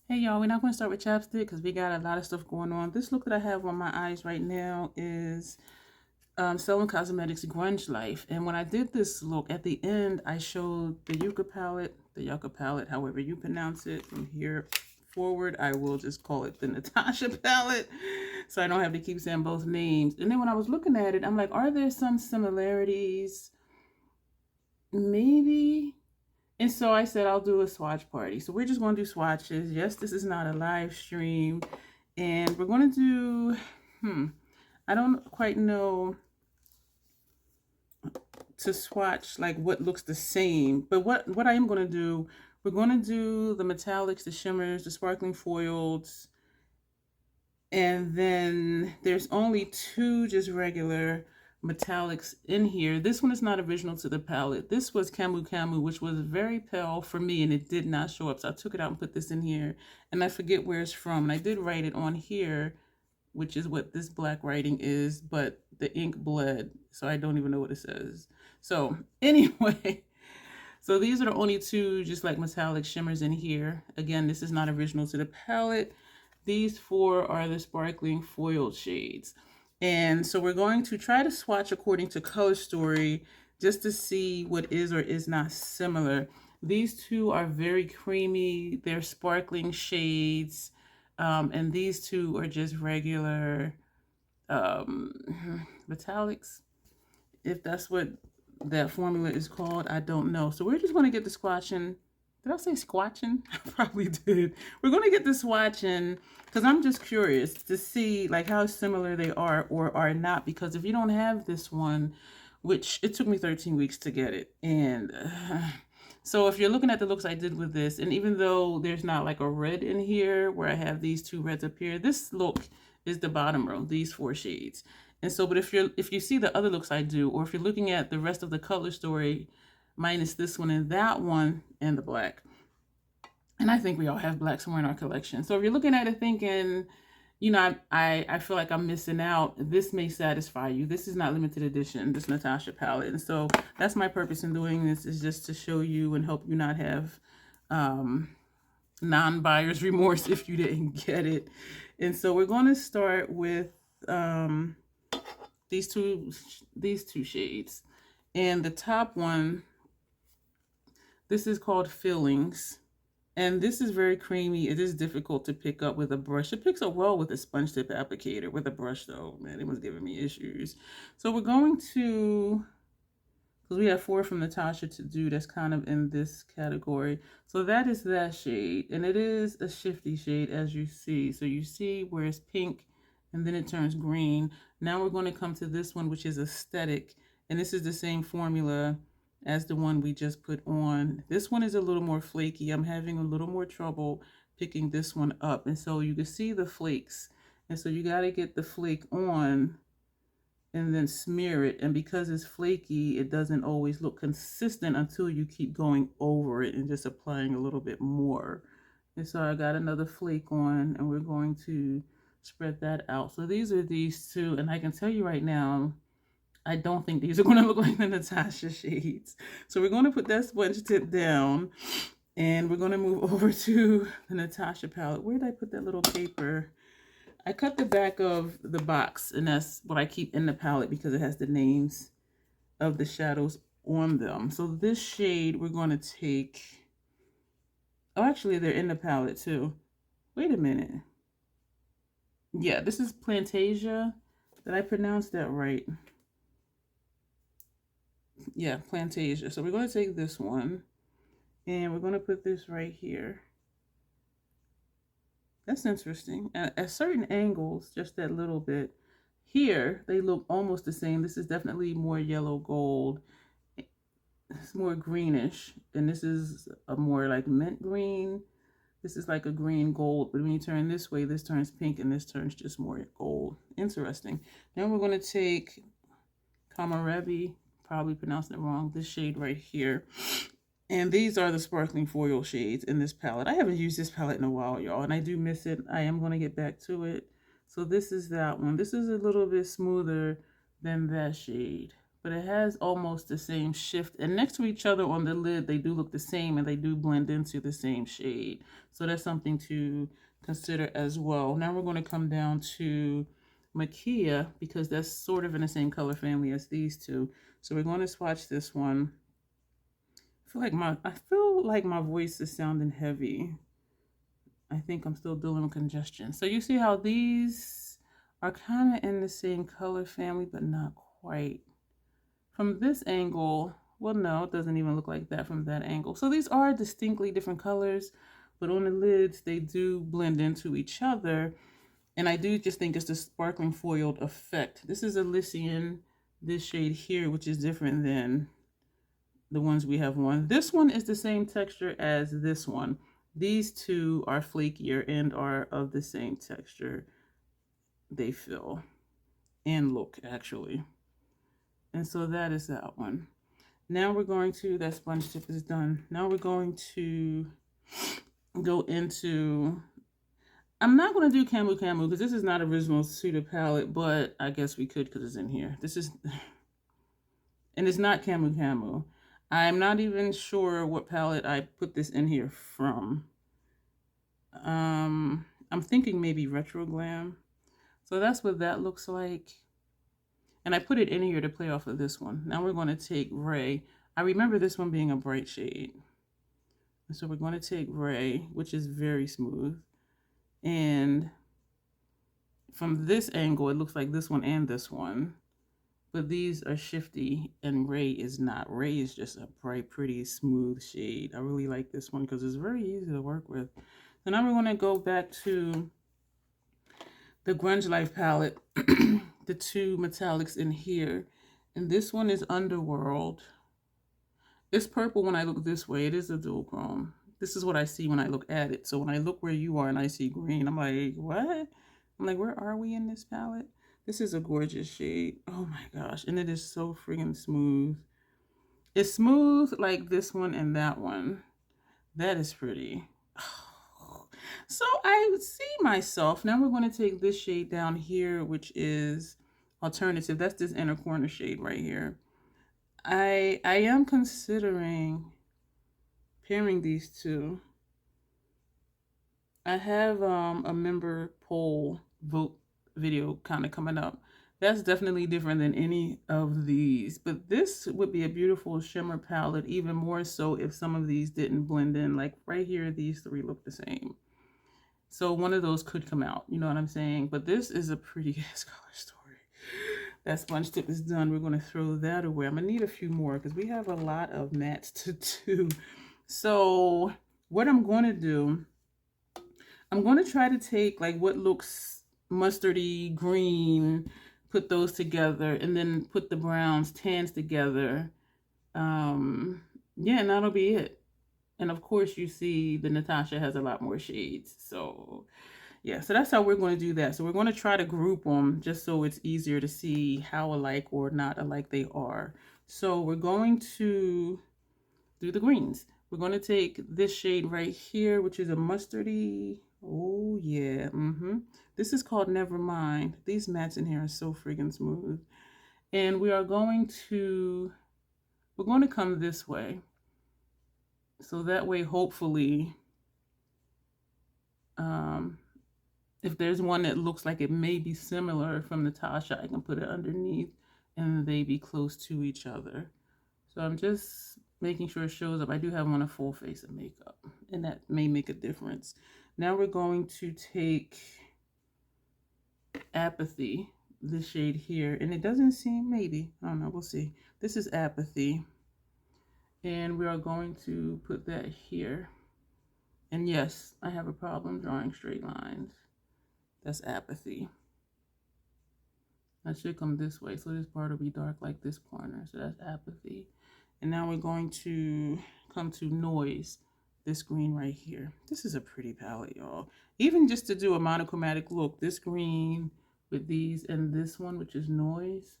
Hey y'all, we're not going to start with chapstick because we got a lot of stuff going on. This look that I have on my eyes right now is Salem Cosmetics Grunge Life. And when I did this look, at the end, I showed the Yucca palette, however you pronounce it. From here forward, I will just call it the Natasha palette so I don't have to keep saying both names. And then when I was looking at it, I'm like, are there some similarities? Maybe. And so I said, I'll do a swatch party. So we're just going to do swatches. Yes, this is not a live stream. And we're going to I don't quite know to swatch like what looks the same. But what I am going to do, we're going to do the metallics, the shimmers, the sparkling foils. And then there's only two just regular metallics in here. This one is not original to the palette. This was Camu Camu, which was very pale for me, and it did not show up. So I took it out and put this in here. And I forget where it's from. And I did write it on here, which is what this black writing is, but the ink bled. So I don't even know what it says. So anyway, so these are the only two just like metallic shimmers in here. Again, this is not original to the palette. These four are the sparkling foil shades. And so we're going to try to swatch according to color story just to see what is or is not similar. These two are very creamy. They're sparkling shades. And these two are just regular metallics. If that's what that formula is called, I don't know. So we're just going to get the swatching. Did I say squatching? I probably did. We're going to get the swatching because I'm just curious to see like how similar they are or are not. Because if you don't have this one, which it took me 13 weeks to get it. And so if you're looking at the looks I did with this, and even though there's not like a red in here where I have these two reds up here, this look is the bottom row, these four shades. And so, but if you see the other looks I do, or if you're looking at the rest of the color story, minus this one and that one and the black. And I think we all have black somewhere in our collection. So if you're looking at it thinking, you know, I feel like I'm missing out, this may satisfy you. This is not limited edition, this Natasha palette. And so that's my purpose in doing this, is just to show you and help you not have non-buyer's remorse if you didn't get it. And so we're going to start with these two shades. And the top one, this is called Feelings. And this is very creamy. It is difficult to pick up with a brush. It picks up well with a sponge tip applicator. With a brush though, man, it was giving me issues. So we're going to, because we have four from Natasha to do that's kind of in this category. So that is that shade. And it is a shifty shade, as you see. So you see where it's pink and then it turns green. Now we're going to come to this one, which is Aesthetic. And this is the same formula as the one we just put on. This one is a little more flaky. I'm having a little more trouble picking this one up. And so you can see the flakes. And so you got to get the flake on and then smear it. And because it's flaky, it doesn't always look consistent until you keep going over it and just applying a little bit more. And so I got another flake on and we're going to spread that out. So these are these two. And I can tell you right now, I don't think these are going to look like the Natasha shades. So we're going to put that sponge tip down and we're going to move over to the Natasha palette. Where did I put that little paper? I cut the back of the box and that's what I keep in the palette because it has the names of the shadows on them. So this shade we're going to take, oh, actually they're in the palette too. Wait a minute. Yeah, this is Plantasia. Did I pronounce that right? Yeah, Plantasia. So we're going to take this one and we're going to put this right here. That's interesting. At certain angles, just that little bit. Here, they look almost the same. This is definitely more yellow gold. It's more greenish. And this is a more like mint green. This is like a green gold. But when you turn this way, this turns pink and this turns just more gold. Interesting. Then we're going to take Kamarebi, probably pronounced it wrong, this shade right here. And these are the sparkling foil shades in this palette. I haven't used this palette in a while, y'all, and I do miss it. I am going to get back to it. So this is that one. This is a little bit smoother than that shade, but it has almost the same shift. And next to each other on the lid, they do look the same and they do blend into the same shade. So that's something to consider as well. Now we're going to come down to Makia because that's sort of in the same color family as these two. So we're going to swatch this one. I feel like my voice is sounding heavy. I think I'm still dealing with congestion. So you see how these are kind of in the same color family, but not quite. From this angle, well, no, it doesn't even look like that from that angle. So these are distinctly different colors, but on the lids, they do blend into each other. And I do just think it's the sparkling foiled effect. This is Elysian, this shade here, which is different than the ones we have on. This one is the same texture as this one. These two are flakier and are of the same texture. They feel and look, actually. And so that is that one. Now we're going to, that sponge tip is done. Now we're going to go into, I'm not going to do Camu Camu because this is not original Suda palette, but I guess we could because it's in here. This is, and it's not Camu Camu. I'm not even sure what palette I put this in here from. I'm thinking maybe Retro Glam. So that's what that looks like. And I put it in here to play off of this one. Now we're going to take Ray. I remember this one being a bright shade. And so we're going to take Ray, which is very smooth. And from this angle, it looks like this one and this one. But these are shifty and Ray is not. Ray is just a bright, pretty, smooth shade. I really like this one because it's very easy to work with. So now we're going to go back to the Grunge Life palette. The two metallics in here. And this one is Underworld. It's purple when I look this way. It is a dual chrome. This is what I see when I look at it. So when I look where you are and I see green, I'm like, what? I'm like, where are we in this palette? This is a gorgeous shade. Oh my gosh. And it is so friggin' smooth. It's smooth like this one and that one. That is pretty. So I see myself. Now we're going to take this shade down here, which is Alternative. That's this inner corner shade right here. I am considering pairing these two. I have a member poll vote video kind of coming up. That's definitely different than any of these, but this would be a beautiful shimmer palette, even more so if some of these didn't blend in. Like right here, these three look the same. So one of those could come out, you know what I'm saying? But this is a pretty ass color story. That sponge tip is done. We're going to throw that away. I'm going to need a few more because we have a lot of mattes to do. So what I'm going to do, I'm going to try to take like what looks mustardy, green, put those together, and then put the browns, tans together. Yeah, and that'll be it. And of course you see the Natasha has a lot more shades. So yeah, so that's how we're going to do that. So we're going to try to group them just so it's easier to see how alike or not alike they are. So we're going to do the greens. We're going to take this shade right here, which is a mustardy. Oh yeah. This is called Nevermind. These mattes in here are so friggin' smooth. And we're going to come this way. So that way, hopefully, if there's one that looks like it may be similar from Natasha, I can put it underneath and they be close to each other. So I'm just making sure it shows up. I do have on a full face of makeup and that may make a difference. Now we're going to take Apathy, this shade here, and it doesn't seem, maybe, I don't know, we'll see. This is Apathy. And we are going to put that here. And yes, I have a problem drawing straight lines. That's Apathy. That should come this way. So this part will be dark like this corner. So that's Apathy. And now we're going to come to Noise. This green right here. This is a pretty palette, y'all. Even just to do a monochromatic look, this green with these and this one, which is Noise.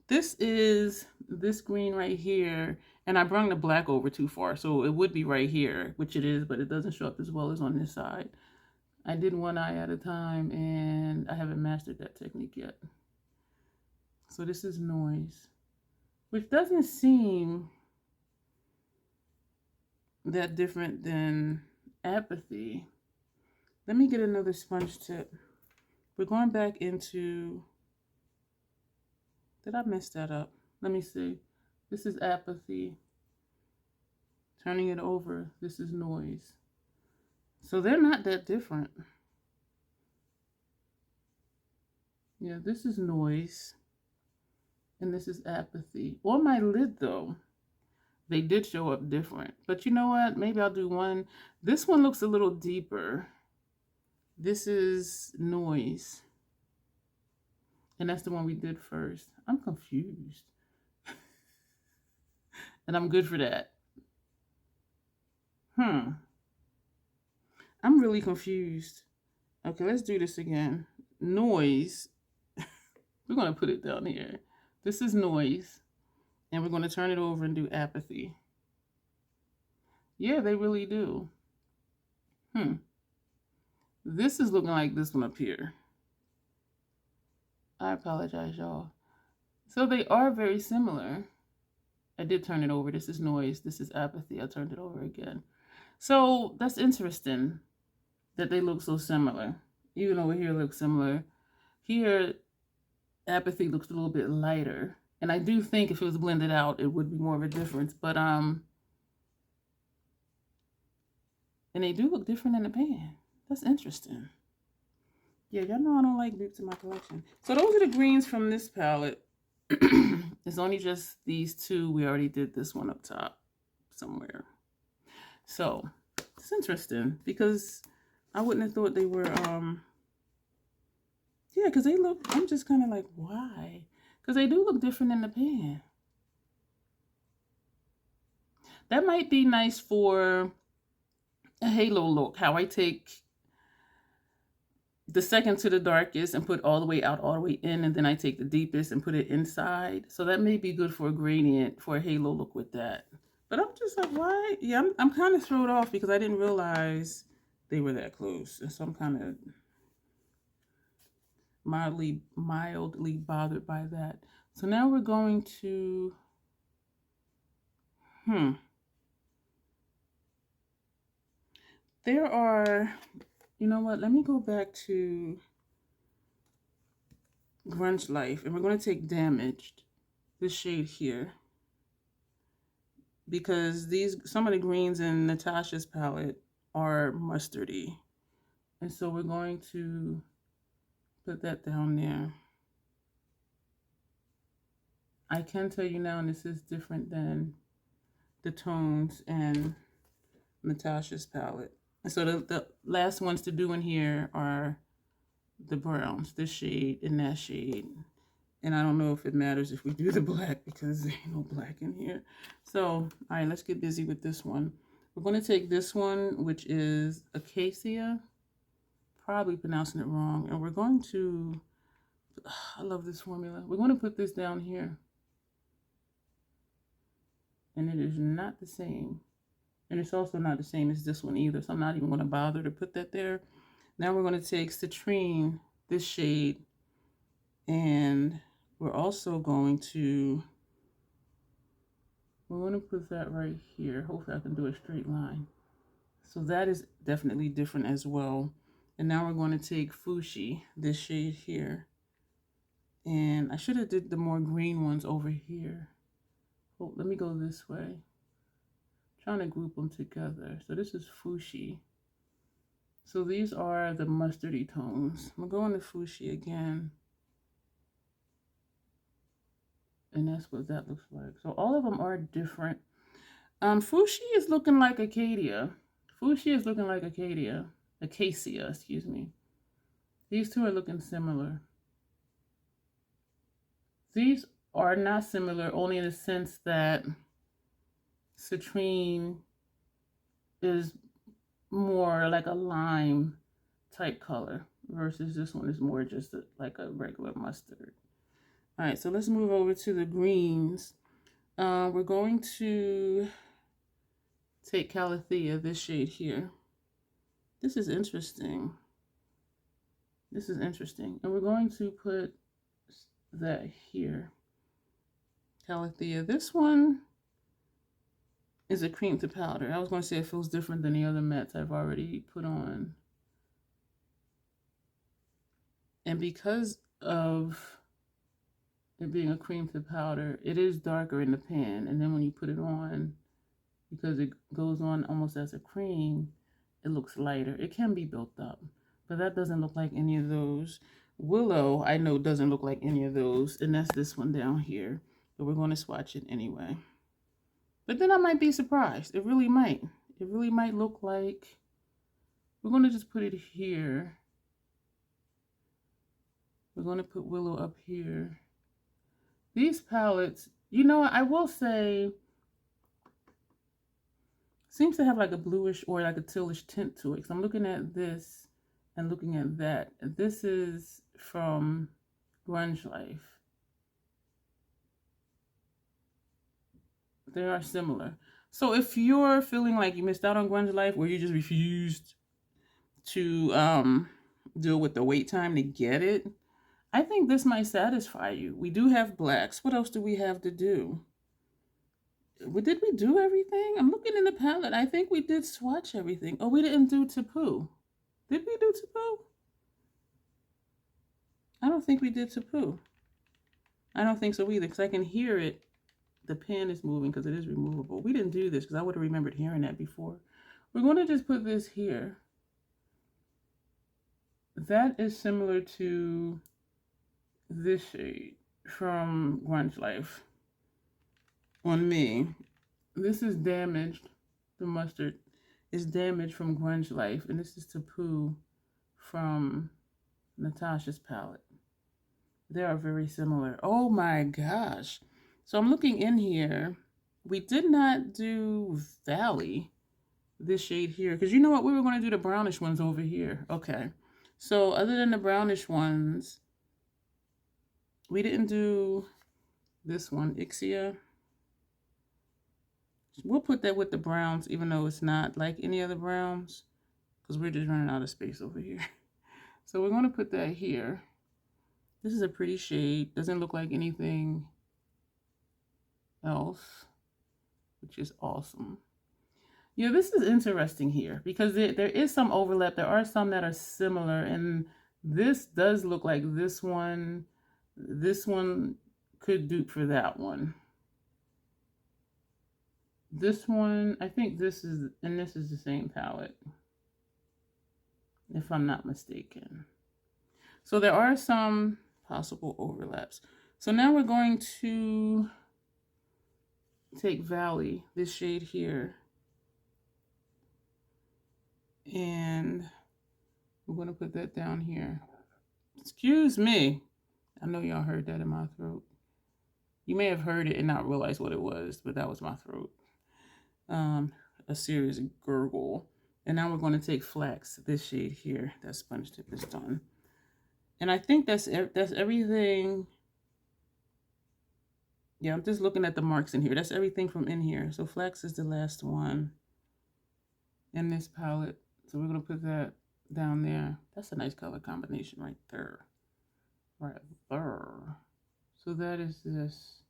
This is this green right here. And I brought the black over too far. So it would be right here, which it is, but it doesn't show up as well as on this side. I did one eye at a time and I haven't mastered that technique yet. So this is Noise, which doesn't seem that different than Apathy. Let me get another sponge tip. We're going back into, did I mess that up? Let me see. This is Apathy. Turning it over, this is Noise. So they're not that different. Yeah, this is Noise. And this is Apathy. On my lid, though, they did show up different. But you know what? Maybe I'll do one. This one looks a little deeper. This is Noise. And that's the one we did first. I'm confused. And I'm good for that. I'm really confused. Okay, let's do this again. Noise. We're going to put it down here. This is Noise. And we're going to turn it over and do Apathy. Yeah, they really do. This is looking like this one up here. I apologize, y'all. So they are very similar. I did turn it over. This is Noise. This is Apathy. I turned it over again. So that's interesting that they look so similar. Even over here looks similar. Here, Apathy looks a little bit lighter. And I do think if it was blended out, it would be more of a difference. But, and they do look different in the pan. That's interesting. Yeah, y'all know I don't like dupes in my collection. So those are the greens from this palette. It's only just these two. We already did this one up top somewhere. So it's interesting because I wouldn't have thought they were, yeah, because they look, I'm just kind of like, why? Because they do look different in the pan. That might be nice for a halo look, how I take the second to the darkest and put all the way out, all the way in, and then I take the deepest and put it inside. So that may be good for a gradient, for a halo look with that. But I'm just like, why? Yeah, I'm kind of thrown off because I didn't realize they were that close. And so I'm kind of mildly bothered by that. So now we're going to, there are, you know what? Let me go back to Grunge Life, and we're going to take Damaged, this shade here, because some of the greens in Natasha's palette are mustardy, and so we're going to put that down there. I can tell you now, and this is different than the tones in Natasha's palette. And so the last ones to do in here are the browns, this shade and that shade. And I don't know if it matters if we do the black because there ain't no black in here. So, all right, let's get busy with this one. We're going to take this one, which is Acacia. Probably pronouncing it wrong. And we're going to, I love this formula. We're going to put this down here. And it is not the same. And it's also not the same as this one either. So I'm not even going to bother to put that there. Now we're going to take Citrine, this shade, and we're also going to put that right here. Hopefully I can do a straight line. So that is definitely different as well. And now we're going to take Fushi, this shade here. And I should have did the more green ones over here. Oh, let me go this way. I'm trying to group them together. So this is Fushi. So these are the mustardy tones. I'm going to Fushi again. And that's what that looks like. So all of them are different. Fushi is looking like Acacia. Fushi is looking like Acacia, excuse me. These two are looking similar. These are not similar only in the sense that Citrine is more like a lime type color versus this one is more just like a regular mustard. All right, so let's move over to the greens. We're going to take Calathea, this shade here. This is interesting. This is interesting. And we're going to put that here. Calathea. This one is a cream to powder. I was going to say it feels different than the other mattes I've already put on. And because of it being a cream to powder, it is darker in the pan. And then when you put it on, because it goes on almost as a cream, it looks lighter. It can be built up, but that doesn't look like any of those. Willow, I know, doesn't look like any of those, and that's this one down here. But we're going to swatch it anyway. But then I might be surprised. It really might. It really might look like... We're going to just put it here. We're going to put Willow up here. These palettes, you know, I will say, seems to have like a bluish or like a tealish tint to it. Because I'm looking at this and looking at that. This is from Grunge Life. They are similar. So if you're feeling like you missed out on Grunge Life, or you just refused to deal with the wait time to get it, I think this might satisfy you. We do have blacks. What else do we have to do? Did we do everything? I'm looking in the palette. I think we did swatch everything. Oh, we didn't do Tapu. Did we do Tapu? I don't think we did Tapu. I don't think so either, because I can hear it. The pen is moving because it is removable. We didn't do this because I would have remembered hearing that before. We're going to just put this here. That is similar to this shade from Grunge Life on me. This is Damaged. The mustard is Damaged from Grunge Life, and this is Tapu from Natasha's palette. They are very similar. Oh my gosh. So I'm looking in here. We did not do Valley, this shade here, because you know what? We were going to do the brownish ones over here. Okay. So other than the brownish ones, we didn't do this one, Ixia. We'll put that with the browns, even though it's not like any other browns, because we're just running out of space over here. So we're going to put that here. This is a pretty shade. Doesn't look like anything else, which is awesome. Yeah, this is interesting here because there is some overlap. There are some that are similar, and this does look like this one. This one could dupe for that one. This one, I think this is, and this is the same palette, if I'm not mistaken. So there are some possible overlaps. So now we're going to take Valley, this shade here, and we're going to put that down here. Excuse me. I know y'all heard that in my throat. You may have heard it and not realize what it was, but that was my throat. A serious gurgle. And now we're going to take Flax, this shade here. That sponge tip is done. And I think that's everything. Yeah, I'm just looking at the marks in here. That's everything from in here. So Flax is the last one in this palette. So we're going to put that down there. That's a nice color combination right there. Right there. So that is this.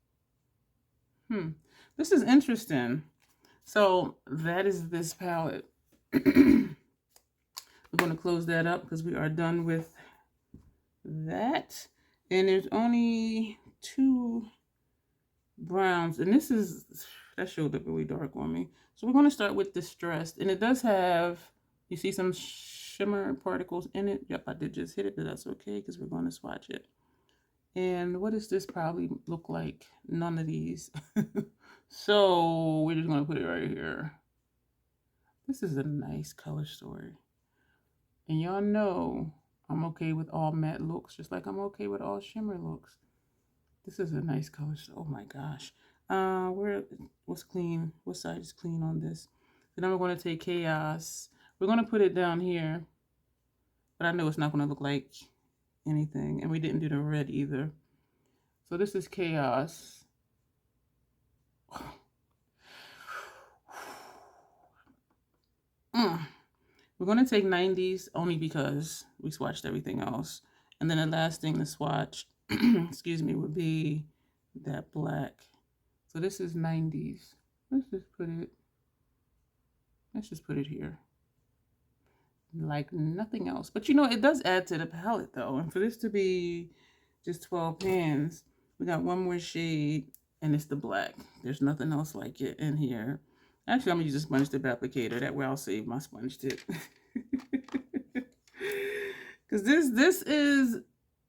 This is interesting. So that is this palette. We're going to close that up because we are done with that. And there's only 2 browns. And this is, that showed up really dark on me. So we're going to start with Distressed. And it does have, you see some shimmer particles in it. Yep, I did just hit it, but that's okay because we're going to swatch it. And what does this probably look like? None of these. So we're just going to put it right here. This is a nice color story. And y'all know I'm okay with all matte looks, just like I'm okay with all shimmer looks. This is a nice color story. Oh my gosh. What's clean? What side is clean on this? Then we're going to take Chaos. We're going to put it down here. But I know it's not going to look like anything. And we didn't do the red either. So this is Chaos. We're going to take 90s only because we swatched everything else. And then the last thing to swatch excuse me, would be that black. So this is 90s. Let's just put it, let's just put it here. Like nothing else. But you know, it does add to the palette though. And for this to be just 12 pans, we got one more shade and it's the black. There's nothing else like it in here. Actually, I'm gonna use a sponge tip applicator. That way I'll save my sponge tip. Because this is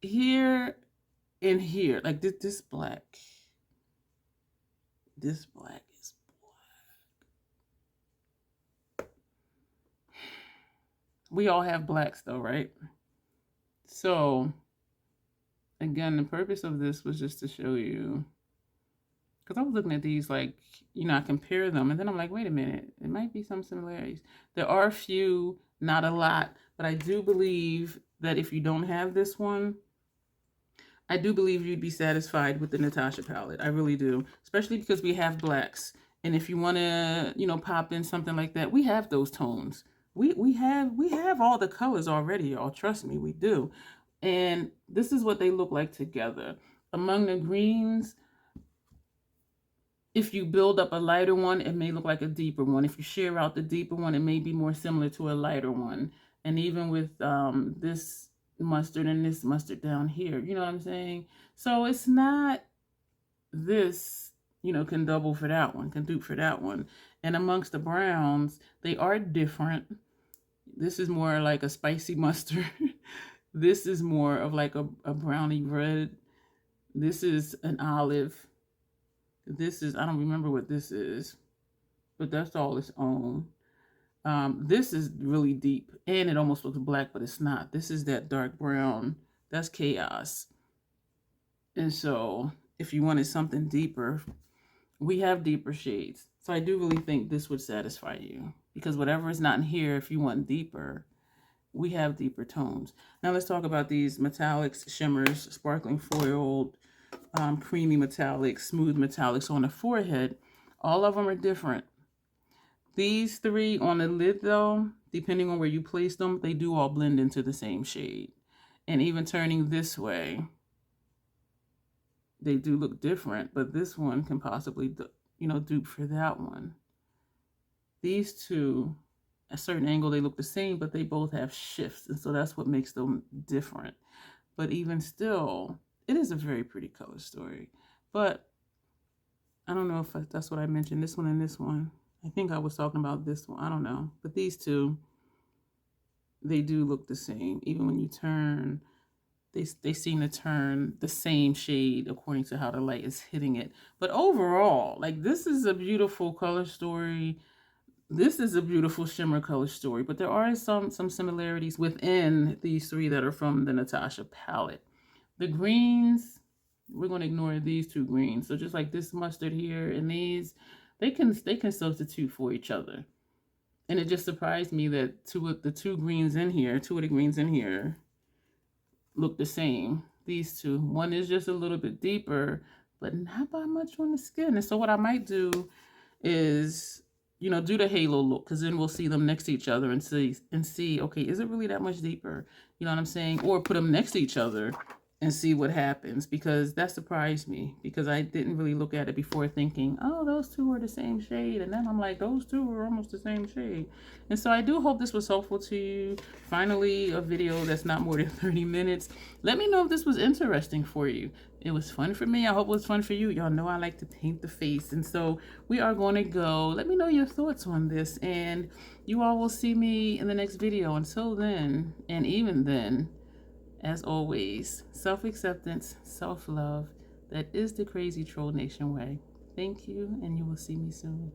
here and here. Like this black. This black is black. We all have blacks though, right? So again, the purpose of this was just to show you, because I was looking at these like, you know, I compare them and then I'm like, wait a minute, it might be some similarities. There are a few, not a lot, but I do believe that if you don't have this one, I do believe you'd be satisfied with the Natasha palette. I really do, especially because we have blacks. And if you want to, you know, pop in something like that, we have those tones. We have all the colors already, y'all. Trust me, we do. And this is what they look like together. Among the greens, if you build up a lighter one, it may look like a deeper one. If you share out the deeper one, it may be more similar to a lighter one. And even with this mustard and this mustard down here, you know what I'm saying? So it's not this, you know, can double for that one, can dupe for that one. And amongst the browns, they are different. This is more like a spicy mustard. This is more of like a brownie red. This is an olive. This is, I don't remember what this is, but that's all its own. This is really deep and it almost looks black, but it's not. This is that dark brown. That's chaos. And so if you wanted something deeper, we have deeper shades. So I do really think this would satisfy you, because whatever is not in here, if you want deeper, we have deeper tones. Now let's talk about these metallics, shimmers, sparkling foiled, creamy metallics, smooth metallics on the forehead. All of them are different. These three on the lid though, depending on where you place them, they do all blend into the same shade. And even turning this way, they do look different, but this one can possibly, you know, dupe for that one. These two, at a certain angle, they look the same, but they both have shifts. And so that's what makes them different. But even still, it is a very pretty color story. But I don't know if that's what I mentioned, this one and this one. I think I was talking about this one. I don't know. But these two, they do look the same. Even when you turn, they seem to turn the same shade according to how the light is hitting it. But overall, like, this is a beautiful color story. This is a beautiful shimmer color story. But there are some similarities within these three that are from the Natasha palette. The greens, we're going to ignore these two greens. So just like this mustard here and these, they can substitute for each other. And it just surprised me that two of the greens in here look the same. These two. One is just a little bit deeper, but not by much on the skin. And so what I might do is, you know, do the halo look, because then we'll see them next to each other and see, okay, is it really that much deeper? You know what I'm saying? Or put them next to each other and see what happens, because that surprised me, because I didn't really look at it before thinking, oh, those two are the same shade. And then I'm like, those two are almost the same shade. And so I do hope this was helpful to you. Finally, a video that's not more than 30 minutes. Let me know if this was interesting for you. It was fun for me. I hope it was fun for you. Y'all know I like to paint the face. And so we are going to go. Let me know your thoughts on this. And you all will see me in the next video. Until then, and even then, as always, self-acceptance, self-love. That is the Crazy Troll Nation way. Thank you, and you will see me soon.